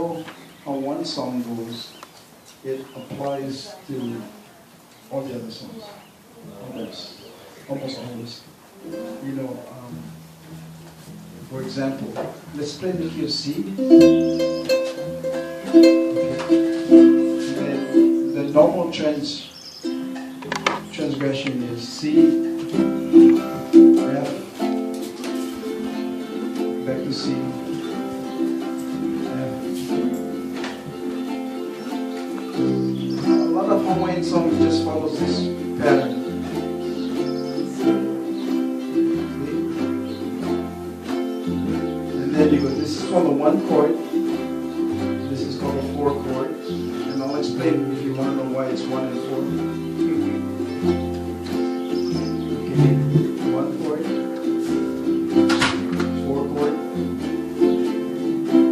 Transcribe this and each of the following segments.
know how one song goes, it applies to all the other songs. Almost always. You know, for example, let's play the key of C. And the normal transgression is C, F, back to C, F. A lot of Hawaiian songs just follows this pattern. And then you go, this is called a 1 chord, this is called a 4 chord, and I'll explain if you want to know why it's 1 and 4. Okay, 1 chord, 4 chord.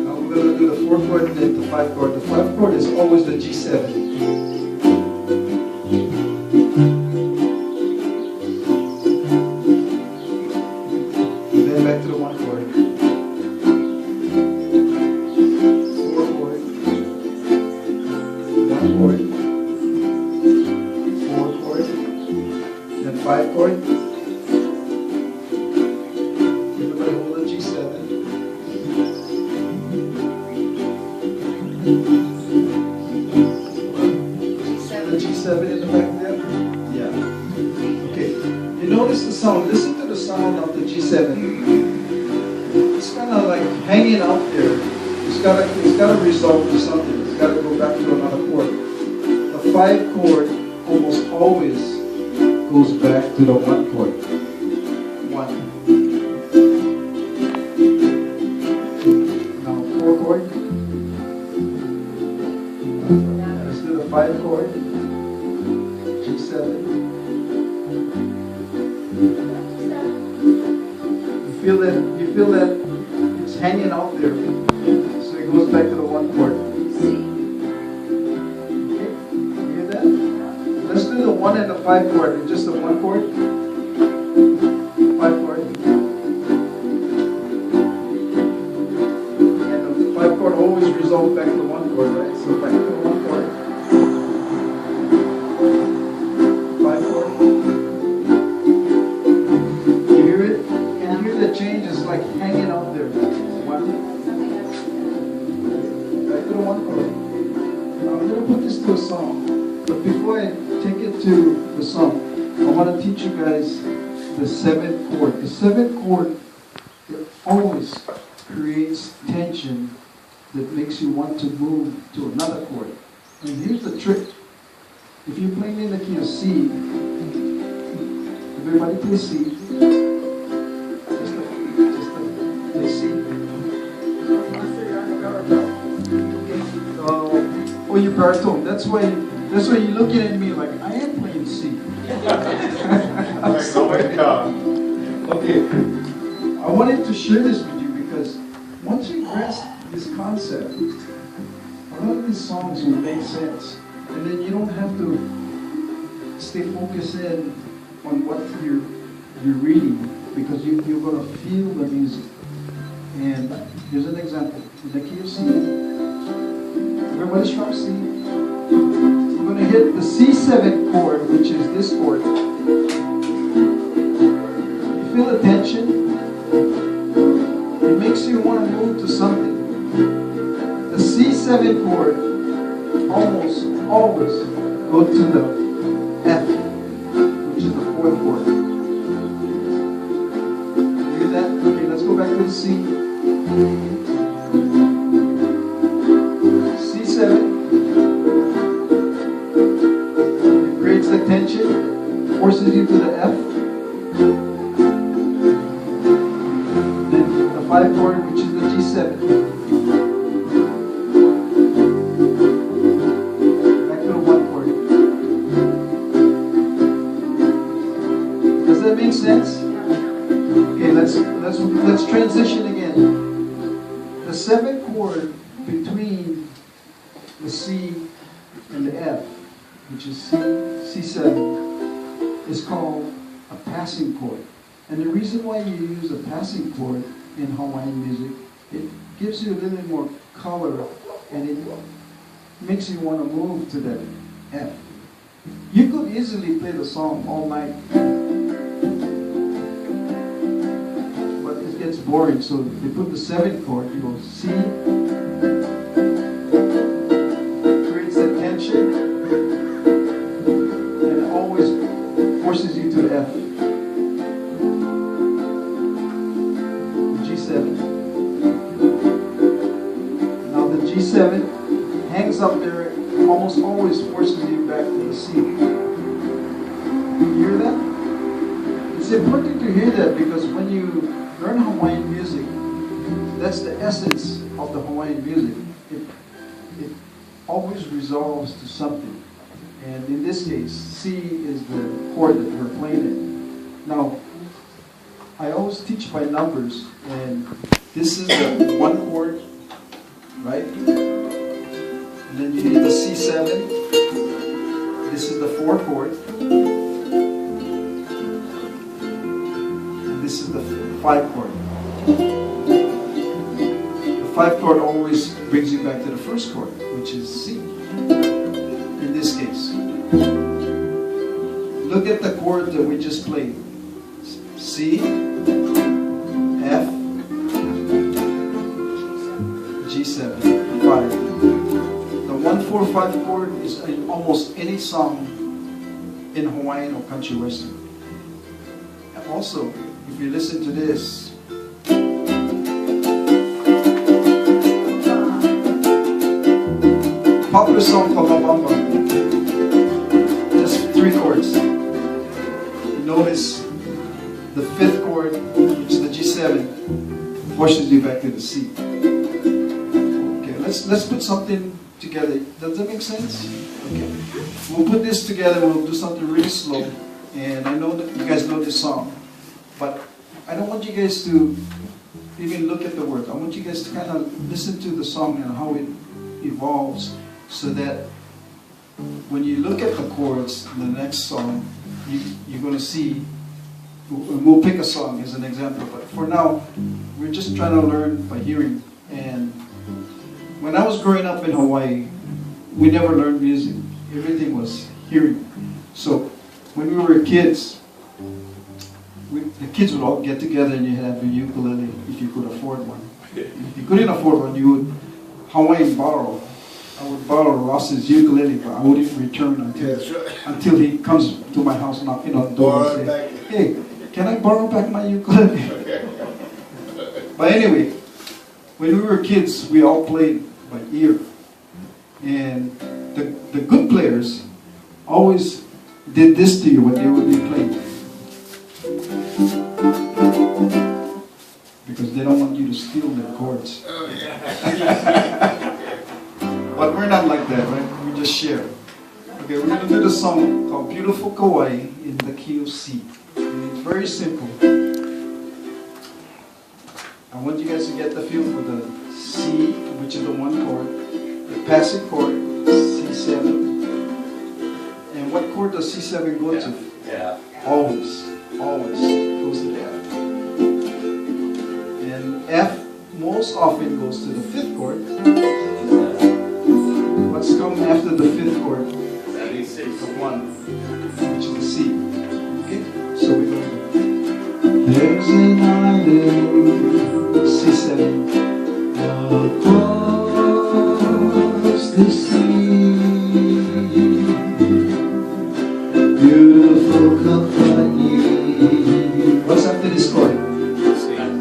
Now we're going to do the 4 chord and then the 5 chord. The 5 chord is always the G7. Then back to the 1 chord. 4 chord. 1 chord. 4 chord. Then 5 chord. Everybody hold the G7. The G7 in the back there? Yeah. Okay. You notice the sound. Listen to the sound of the G7. It's kind of like hanging out there. It's got to resolve to something. It's got to go back to another chord. The 5 chord almost always goes back to the 1 chord. 1. Now 4 chord. Let's do the 5 chord. G7. You feel that it's hanging out there. So it goes back to the 1 chord. Okay, you hear that? Let's do the 1 and the 5 chord. Just the 1 chord. 5 chord. And the 5 chord always resolves back to the 1 chord, right? So back to the 1 chord. 5 chord. You hear it? Can you hear the change? It's like hanging out there. 1. Back to the 1 chord. Now I'm going to put this to a song. But before I take it to the song, I want to teach you guys the 7th chord. The 7th chord, it always creates tension that makes you want to move to another chord. And here's the trick. If you're playing in the key of C, everybody play C. Just play C. Oh, you're baritone. That's why you're looking at me like I am playing C. I'm sorry. Okay. I wanted to share this with you because once you grasp this concept, a lot of these songs will make sense. And then you don't have to stay focused in on what you're reading because you're going to feel the music. And here's an example. In the key of C, everybody strong C. We're going to hit the C7 chord, which is this chord. You feel the tension? It makes you want to move to something. The C7 chord almost always go to the F, which is the 4th chord. You hear that? Okay, let's go back to the C. C7. It creates the tension, forces you to the F. Then the 5 chord, which is the G7. Make sense? Okay, let's transition again. The 7th chord between the C and the F, which is C7, is called a passing chord. And the reason why you use a passing chord in Hawaiian music, it gives you a little bit more color and it makes you want to move to that F. You could easily play the song all night, but it gets boring. So they put the 7th chord. You go C, creates that tension, and it always forces you to F. G7. Now the G7 hangs up there, almost always forces you back to the C. You hear that? It's important to hear that because when you learn Hawaiian music, that's the essence of the Hawaiian music. It always resolves to something. And in this case, C is the chord that we're playing in. Now, I always teach by numbers, and this is the 1 chord, right? And then you need the C7. This is the 4 chord. And this is the 5 chord. The 5 chord always brings you back to the 1st chord, which is C. In this case. Look at the chord that we just played. C, F, G7, 5. The 1-4-5 chord is in almost any song in Hawaiian or country western. And also, if you listen to this, popular song called Mabamba, just 3 chords. Notice the 5th chord, which is the G7, pushes you back to the C. Okay, let's put something together. Does that make sense? Okay. We'll put this together, we'll do something really slow. And I know that you guys know this song, but I don't want you guys to even look at the words. I want you guys to kind of listen to the song and how it evolves, so that when you look at the chords in the next song, you're going to see. We'll pick a song as an example, but for now, we're just trying to learn by hearing. And when I was growing up in Hawaii, we never learned music. Everything was hearing. So when we were kids, the kids would all get together and you had a ukulele if you could afford one. If you couldn't afford one, you would Hawaiian borrow. I would borrow Ross's ukulele, but I wouldn't return until he comes to my house knocking on the door and say, "Hey, can I borrow back my ukulele?" But anyway, when we were kids, we all played by ear. And the good players always did this to you when they would be playing. Because they don't want you to steal their chords. But we're not like that, right? We just share. Okay, we're going to do the song called Beautiful Kauai in the key of C. And it's very simple. I want you guys to get the feel for the C, which is the 1 chord, the passing chord, C7. And what chord does C7 go to? Yeah. Always goes to F. And F most often goes to the 5th chord. What's come after the 5th chord? The 1, which is the C. Okay? So we're going to there's an island, C7, across the sea. Beautiful Kauai. What's after this chord?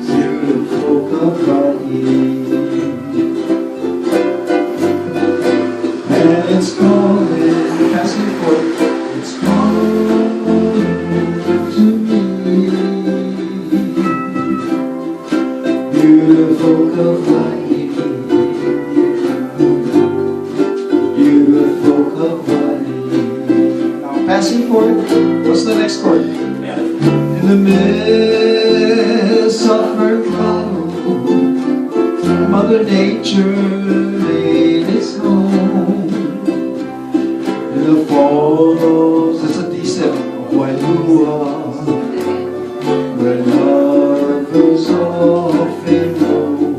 Beautiful Kauai. And it's calling, passing chord. It's calling to me. Beautiful Kauai. Beautiful Kauai. Now passing chord. What's the next chord? Yeah. In the midst of her cloud, Mother Nature made its home. In the falls, it's a D7, Wailua, where lovers often roam.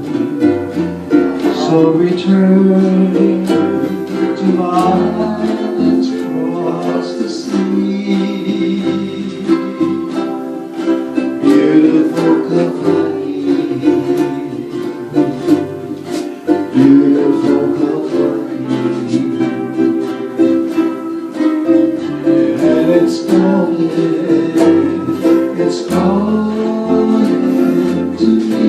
So of returning to my lands across the sea. Beautiful Kahealani, beautiful Kahealani, and it's calling to me.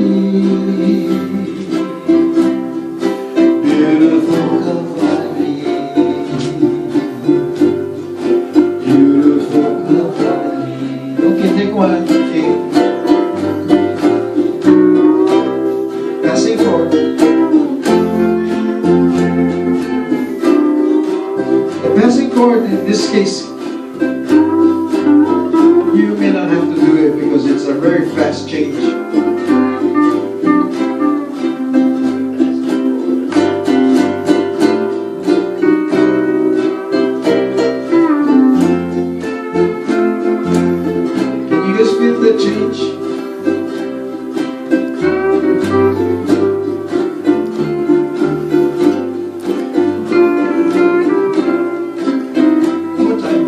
Beautiful Kahealani, beautiful Kahealani. Okay, take one. Okay. Passing chord. The passing chord in this case, you may not have to do it because it's a very fast change. Can you guys feel the change? One more time.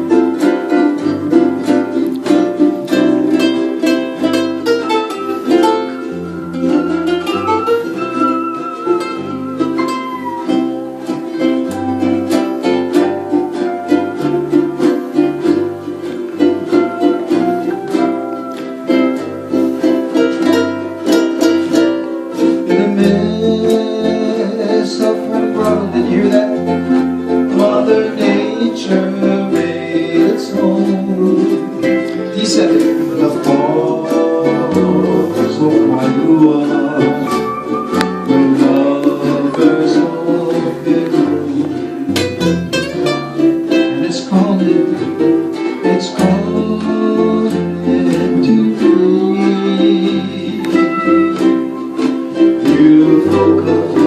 In the midst of her world, did you hear that? Mother Nature made its home. Descended the falls of Wailua, where lovers often roam. And it's calling to me. Beautiful Kahealani.